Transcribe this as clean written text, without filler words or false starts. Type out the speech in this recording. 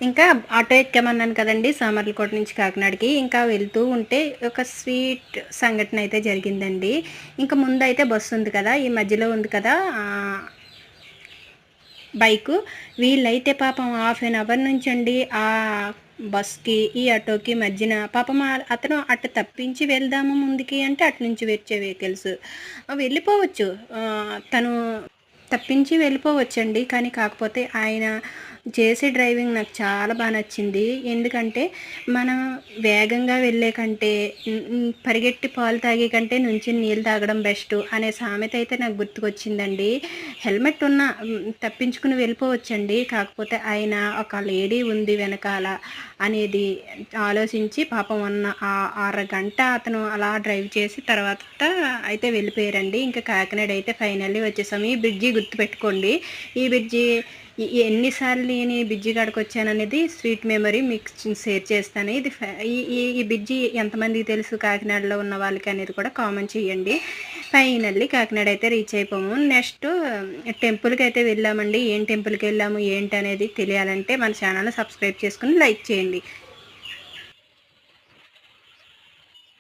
ఇంకా ఆటో ఎక్కామన్నాను కదండీ! సామర్లకోట నుంచి కాకినాడకి. ఇంకా వెళ్తూ ఉంటే ఒక స్వీట్ సంఘటన అయితే జరిగిందండి. ఇంక ముందయితే బస్సుంది కదా! ఈ మధ్యలో ఉంది కదా! బైకు. వీళ్ళైతే పాపం హాఫ్ ఎన్ అవర్ నుంచండి బస్‌కి, ఈ ఆటోకి మధ్యన పాపం అతను అటు తప్పించి వెళ్దాము ముందుకి అంటే అటు నుంచి వచ్చే వెహికల్స్. వెళ్ళిపోవచ్చు. తను తప్పించి వెళ్ళిపోవచ్చండి. కానీ కాకపోతే ఆయన చేసే డ్రైవింగ్ నాకు చాలా నచ్చింది. ఎందుకంటే మనం వేగంగా వెళ్ళే కంటే పరిగెట్టి పాలు తాగే కంటే నుంచుని నీళ్ళు తాగడం బెస్టు అనే సామెత అయితే నాకు గుర్తుకొచ్చిందండి. హెల్మెట్ ఉన్నా తప్పించుకుని వెళ్ళిపోవచ్చండి. కాకపోతే ఆయన ఒక లేడీ ఉంది వెనకాల అనేది ఆలోచించి పాపం అరగంట అతను అలా డ్రైవ్ చేసి తర్వాత అయితే వెళ్ళిపోయారండి. ఇంకా కాకినాడ అయితే ఫైనల్లీ వచ్చేసాము. ఈ బ్రిడ్జి గుర్తుపెట్టుకోండి. ఈ బ్రిడ్జి ఎన్నిసార్లు నేను ఈ బ్రిడ్జి కాడికొచ్చాననేది స్వీట్ మెమరీ మీకు షేర్ చేస్తాను. ఇది ఈ బ్రిడ్జి ఎంతమందికి తెలుసు కాకినాడలో ఉన్న వాళ్ళకి అనేది కూడా కామెంట్ చేయండి. ఫైనల్లీ కాకినాడ అయితే రీచ్ అయిపోయాము. నెక్స్ట్ టెంపుల్కి అయితే వెళ్ళామండి. ఏం టెంపుల్కి వెళ్ళాము ఏంటి అనేది తెలియాలంటే మన ఛానల్ని సబ్స్క్రైబ్ చేసుకుని లైక్ చేయండి.